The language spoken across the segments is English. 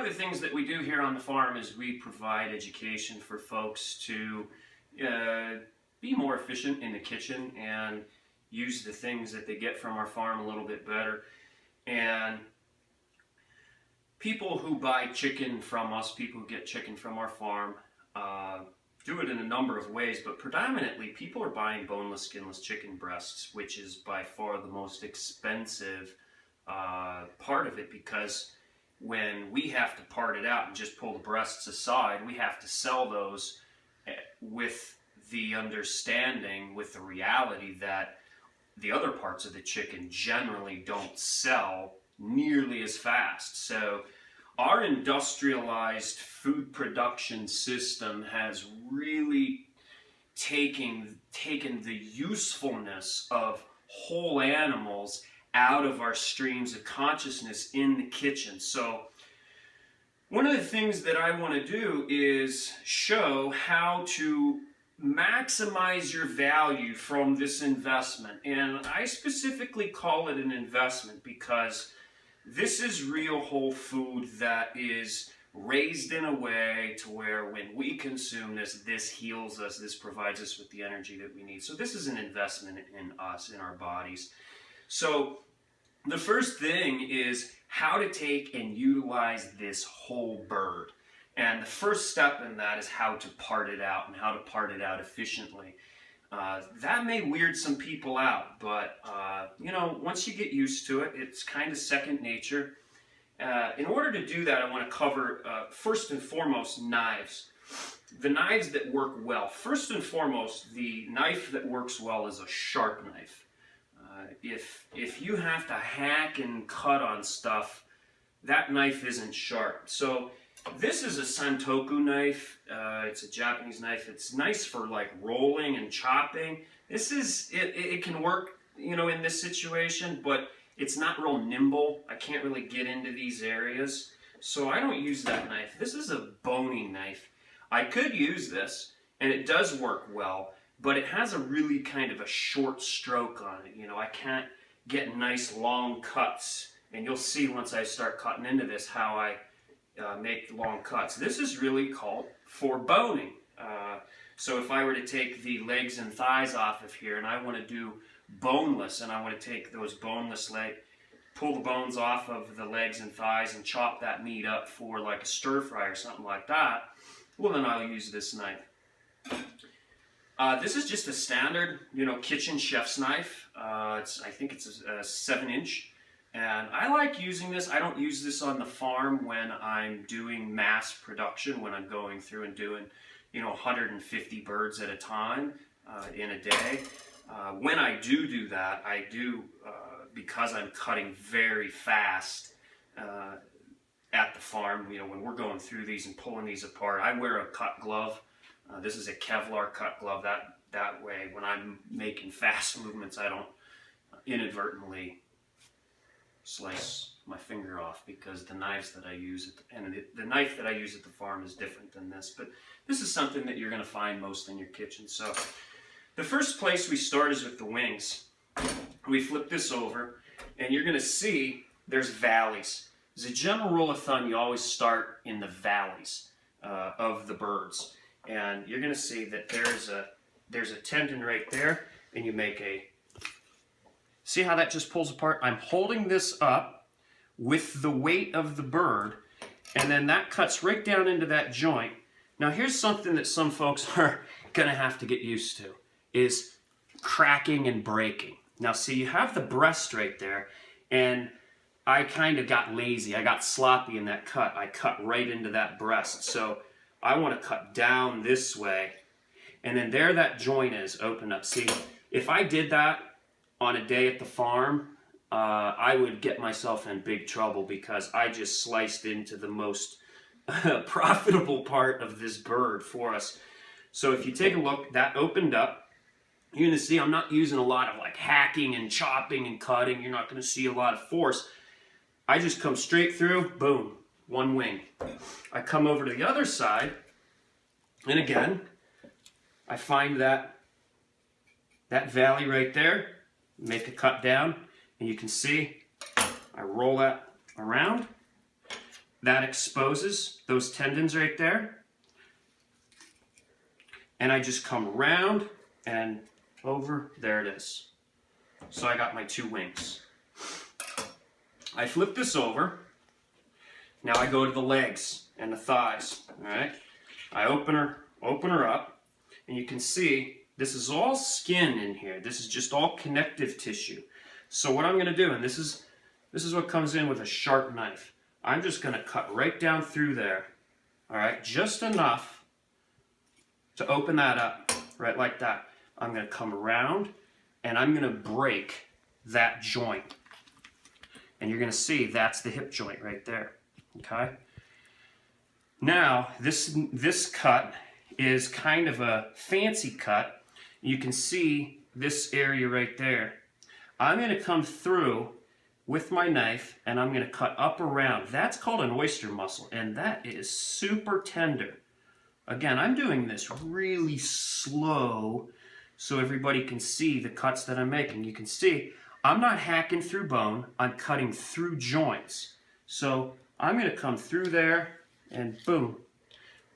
the things that we do here on the farm is we provide education for folks to be more efficient in the kitchen and use the things that they get from our farm a little bit better. And people who buy chicken from us, people who get chicken from our farm, do it in a number of ways, but predominantly people are buying boneless, skinless chicken breasts, which is by far the most expensive part of it, because when we have to part it out and just pull the breasts aside, we have to sell those with the understanding, with the reality that the other parts of the chicken generally don't sell nearly as fast. So our industrialized food production system has really taken the usefulness of whole animals out of our streams of consciousness in the kitchen. So one of the things that I want to do is show how to maximize your value from this investment. And I specifically call it an investment because this is real whole food that is raised in a way to where when we consume this, this heals us, this provides us with the energy that we need. So this is an investment in us, in our bodies. So the first thing is how to take and utilize this whole bird. And the first step in that is how to part it out and how to part it out efficiently. That may weird some people out, but you know, once you get used to it, it's kind of second nature. In order to do that, I want to cover first and foremost knives. The knives that work well. First and foremost, the knife that works well is a sharp knife. If you have to hack and cut on stuff, that knife isn't sharp. So this is a santoku knife. It's a Japanese knife. It's nice for like rolling and chopping. This is it can work, you know, in this situation, but it's not real nimble. I can't really get into these areas, so I don't use that knife. This is a boning knife. I could use this, and it does work well, but it has a really kind of a short stroke on it. You know, I can't get nice long cuts, and you'll see once I start cutting into this how I make long cuts. This is really called for boning. So if I were to take the legs and thighs off of here and I want to do boneless, and I want to take those boneless legs, pull the bones off of the legs and thighs and chop that meat up for like a stir fry or something like that, well then I'll use this knife. This is just a standard, you know, kitchen chef's knife. I think it's a 7-inch. And I like using this. I don't use this on the farm when I'm doing mass production, when I'm going through and doing, you know, 150 birds at a time in a day. When I do that, I do, because I'm cutting very fast at the farm, you know, when we're going through these and pulling these apart, I wear a cut glove. This is a Kevlar cut glove. That way, when I'm making fast movements, I don't inadvertently slice my finger off, because the knives that I use the knife that I use at the farm is different than this. But this is something that you're going to find most in your kitchen. So the first place we start is with the wings. We flip this over, and you're going to see there's valleys. As a general rule of thumb, you always start in the valleys of the birds, and you're going to see that there's a tendon right there, and you make a. See how that just pulls apart? I'm holding this up with the weight of the bird, and then that cuts right down into that joint. Now here's something that some folks are gonna have to get used to, is cracking and breaking. Now see, you have the breast right there, and I kind of got lazy. I got sloppy in that cut. I cut right into that breast. So I want to cut down this way, and then there that joint is open up. See, if I did that on a day at the farm, I would get myself in big trouble, because I just sliced into the most profitable part of this bird for us. So if you take a look, that opened up. You're going to see I'm not using a lot of like hacking and chopping and cutting. You're not going to see a lot of force. I just come straight through, boom, one wing. I come over to the other side, and again, I find that valley right there, make a cut down, and you can see I roll that around, that exposes those tendons right there. And I just come around and over, there it is. So I got my 2 wings. I flip this over. Now I go to the legs and the thighs, all right? I open her up, and you can see this is all skin in here. This is just all connective tissue. So what I'm going to do, and this is what comes in with a sharp knife. I'm just going to cut right down through there, all right? Just enough to open that up, right like that. I'm going to come around, and I'm going to break that joint. And you're going to see that's the hip joint right there, okay? Now, this cut is kind of a fancy cut. You can see this area right there. I'm going to come through with my knife, and I'm going to cut up around. That's called an oyster muscle, and that is super tender. Again, I'm doing this really slow so everybody can see the cuts that I'm making. You can see I'm not hacking through bone, I'm cutting through joints. So I'm going to come through there, and boom,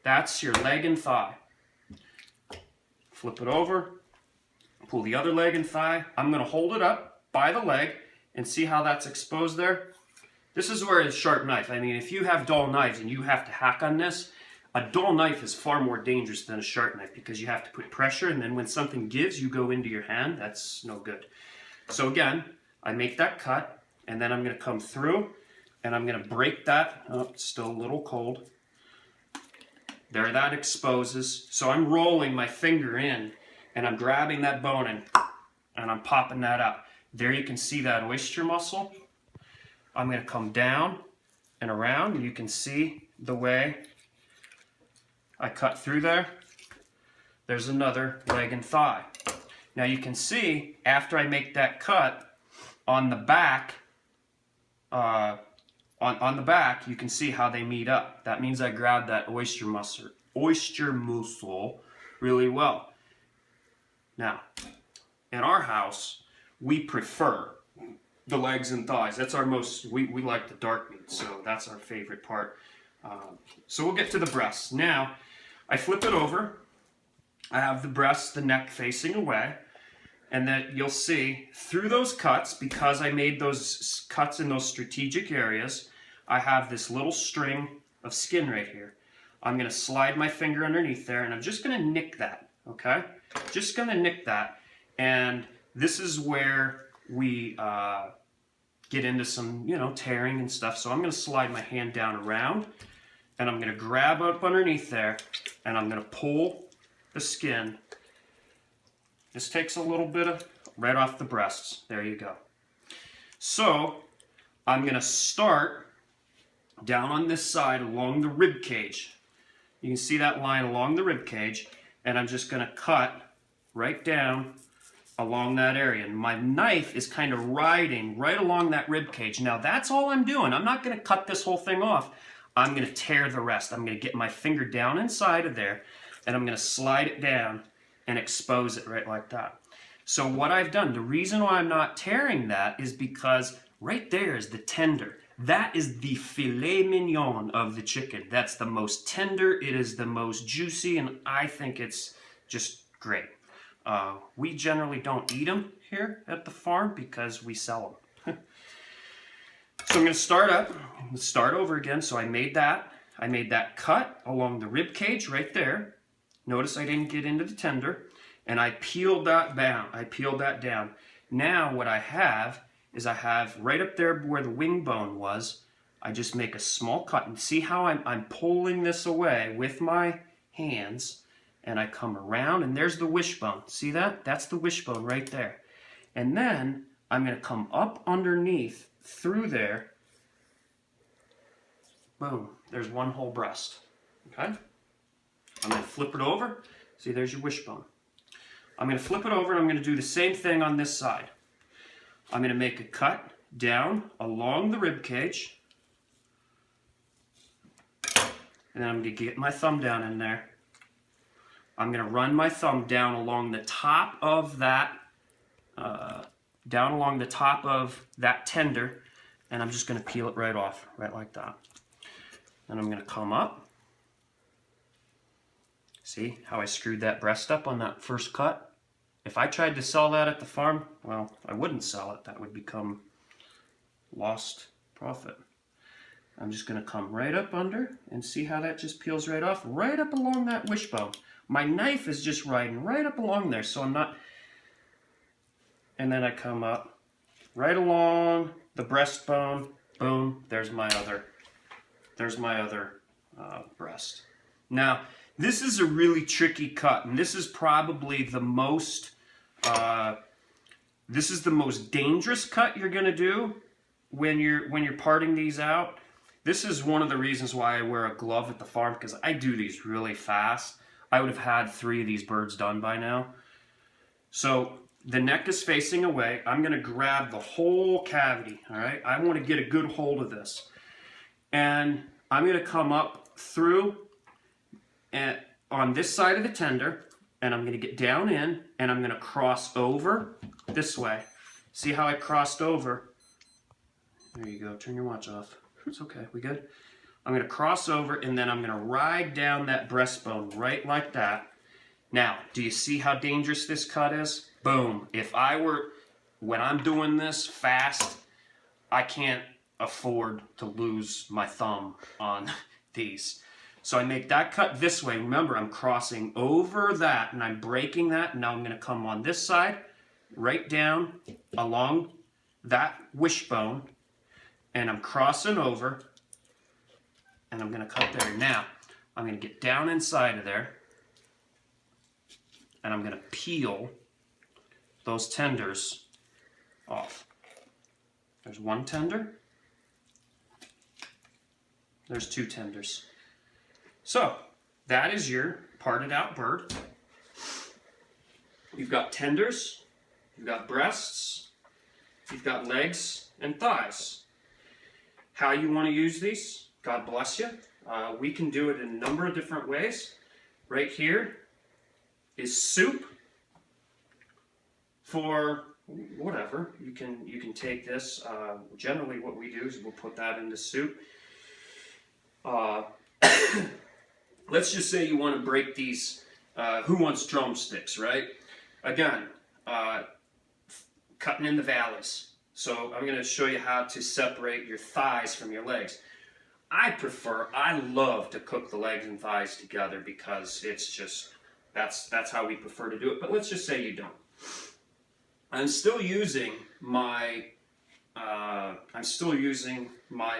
that's your leg and thigh. Flip it over, pull the other leg and thigh. I'm going to hold it up by the leg and see how that's exposed there. This is where a sharp knife, I mean, if you have dull knives and you have to hack on this, a dull knife is far more dangerous than a sharp knife because you have to put pressure, and then when something gives, you go into your hand. That's no good. So again, I make that cut, and then I'm going to come through, and I'm going to break that. Oh, it's still a little cold. There, that exposes. So I'm rolling my finger in, and I'm grabbing that bone and I'm popping that up. There you can see that oyster muscle. I'm going to come down and around, and you can see the way I cut through there. There's another leg and thigh. Now you can see after I make that cut on the back, on the back, you can see how they meet up. That means I grabbed that oyster muscle really well. Now, in our house, we prefer the legs and thighs. That's our most, we like the dark meat, so that's our favorite part. So we'll get to the breasts. Now, I flip it over. I have the breast, the neck facing away, and then you'll see through those cuts, because I made those cuts in those strategic areas, I have this little string of skin right here. I'm going to slide my finger underneath there, and I'm just going to nick that, okay? Just going to nick that, and this is where we get into some, tearing and stuff. So I'm going to slide my hand down around, and I'm going to grab up underneath there, and I'm going to pull the skin. This takes a little bit of right off the breasts. There you go. So I'm going to start down on this side along the rib cage. You can see that line along the rib cage, and I'm just going to cut right down along that area. And my knife is kind of riding right along that rib cage. Now that's all I'm doing. I'm not going to cut this whole thing off. I'm going to tear the rest. I'm going to get my finger down inside of there, and I'm going to slide it down and expose it right like that. So what I've done, the reason why I'm not tearing that is because right there is the tender. That is the filet mignon of the chicken. That's the most tender, it is the most juicy, and I think it's just great. We generally don't eat them here at the farm because we sell them. So I'm going to start over again. So I made that cut along the rib cage right there. Notice I didn't get into the tender, and I peeled that down. Now what I have is right up there where the wing bone was, I just make a small cut, and see how I'm pulling this away with my hands, and I come around, and there's the wishbone. See that? That's the wishbone right there. And then I'm going to come up underneath through there. Boom. There's one whole breast. Okay? I'm going to flip it over. See, there's your wishbone. I'm going to flip it over, and I'm going to do the same thing on this side. I'm going to make a cut down along the rib cage. And then I'm going to get my thumb down in there. I'm going to run my thumb down along the top of that, tender, and I'm just going to peel it right off, right like that. and I'm going to come up. See how I screwed that breast up on that first cut? If I tried to sell that at the farm, well, I wouldn't sell it. That would become lost profit. I'm just going to come right up under and see how that just peels right off, right up along that wishbone. My knife is just riding right up along there, so I'm not... And then I come up right along the breastbone. Boom, there's my other breast. Now, this is a really tricky cut, and this is probably the most dangerous cut you're going to do when you're parting these out. This is one of the reasons why I wear a glove at the farm, because I do these really fast. I would have had 3 of these birds done by now. So the neck is facing away. I'm going to grab the whole cavity, all right? I want to get a good hold of this. And I'm going to come up through and on this side of the tender, and I'm going to get down in, and I'm going to cross over this way. See how I crossed over? There you go. Turn your watch off. It's okay. We good? I'm going to cross over, and then I'm going to ride down that breastbone right like that. Now, do you see how dangerous this cut is? Boom. When I'm doing this fast, I can't afford to lose my thumb on these. So I make that cut this way. Remember, I'm crossing over that, and I'm breaking that. Now I'm going to come on this side, right down along that wishbone, and I'm crossing over, and I'm going to cut there. Now, I'm going to get down inside of there, and I'm going to peel those tenders off. There's 1 tender. There's 2 tenders. So, that is your parted out bird. You've got tenders, you've got breasts, you've got legs and thighs. How you want to use these, God bless you. We can do it in a number of different ways. Right here is soup for whatever. You can take this. Generally what we do is we'll put that into soup. Let's just say you want to break these. Who wants drumsticks, right? Again, cutting in the valleys. So I'm going to show you how to separate your thighs from your legs. I love to cook the legs and thighs together because it's just, that's how we prefer to do it. But let's just say you don't. I'm still using my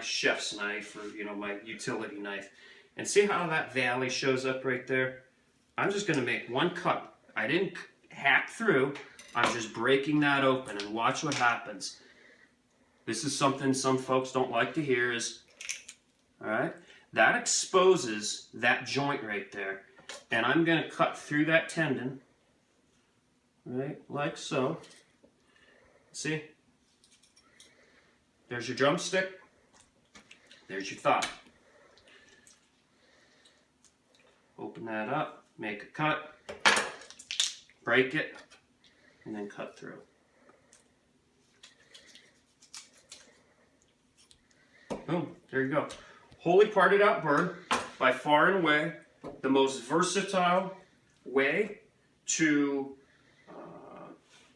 chef's knife, or my utility knife. And see how that valley shows up right there? I'm just going to make 1 cut. I didn't hack through. I'm just breaking that open, and watch what happens. This is something some folks don't like to hear is, all right, that exposes that joint right there. And I'm going to cut through that tendon, right, like so. See? There's your drumstick. There's your thigh. Open that up, make a cut, break it, and then cut through. Boom, there you go. Wholly parted out bird, by far and away the most versatile way to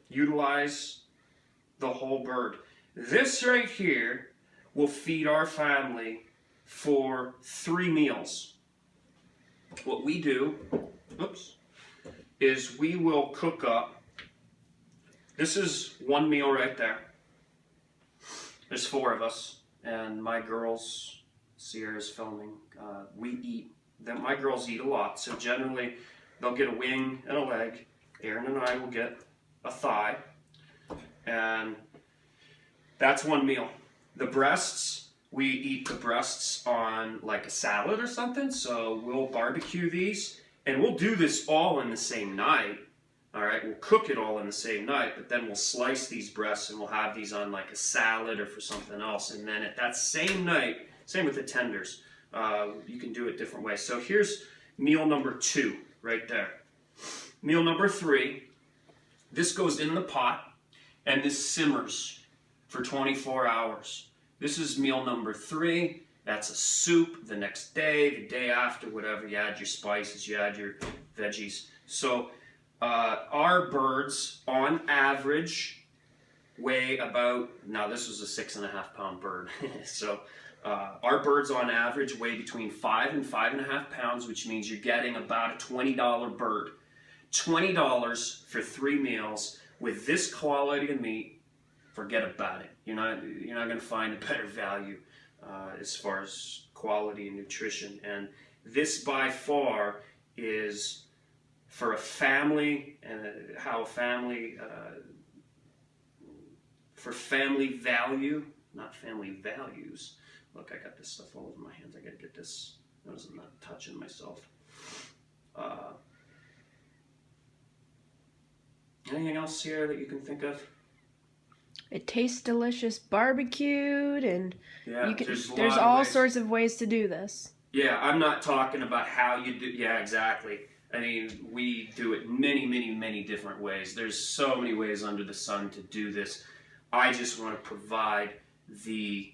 utilize the whole bird. This right here will feed our family for 3 meals. What we do, is we will cook up. This is 1 meal right there. There's 4 of us, and my girls, Sierra's filming, we eat. My girls eat a lot, so generally they'll get a wing and a leg. Aaron and I will get a thigh, and that's 1 meal. The breasts, we eat the breasts on like a salad or something, so we'll barbecue these, and we'll do this all in the same night. All right, we'll cook it all in the same night, but then we'll slice these breasts and we'll have these on like a salad or for something else. And then at that same night, same with the tenders, you can do it different ways. So here's meal number 2 right there. Meal number 3, this goes in the pot and this simmers for 24 hours. This is meal number 3. That's a soup the next day, the day after, whatever. You add your spices, you add your veggies. So our birds, on average, weigh about, now this was a 6.5 pound bird. So our birds on average weigh between 5 and 5.5 pounds, which means you're getting about a $20 bird. $20 for 3 meals with this quality of meat. Forget about it. You're not going to find a better value as far as quality and nutrition. And this by far is, for a family, and how a family, for family value, not family values. Look, I got this stuff all over my hands. I got to get this. Notice I'm not touching myself. Anything else here that you can think of? It tastes delicious, barbecued, and Yeah, you can, there's there's all sorts of ways to do this. Yeah, I'm not talking about how you do. Yeah, exactly. I mean, we do it many, many, many different ways. There's so many ways under the sun to do this. I just want to provide the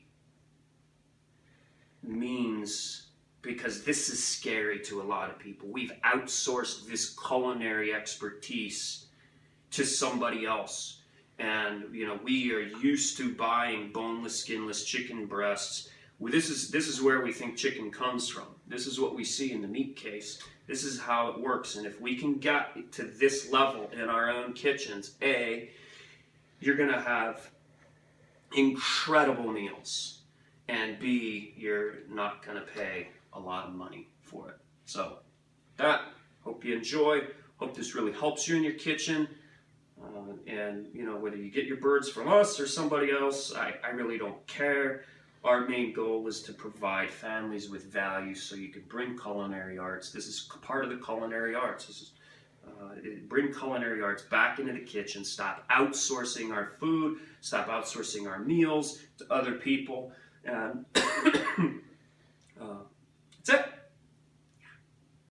means, because this is scary to a lot of people. We've outsourced this culinary expertise to somebody else. And, we are used to buying boneless, skinless chicken breasts. This is where we think chicken comes from. This is what we see in the meat case. This is how it works. And if we can get to this level in our own kitchens, A, you're going to have incredible meals. And B, you're not going to pay a lot of money for it. So, hope you enjoy. Hope this really helps you in your kitchen. And whether you get your birds from us or somebody else, I really don't care. Our main goal is to provide families with value, so you can bring culinary arts. This is part of the culinary arts. This is bring culinary arts back into the kitchen. Stop outsourcing our food. Stop outsourcing our meals to other people. And that's it.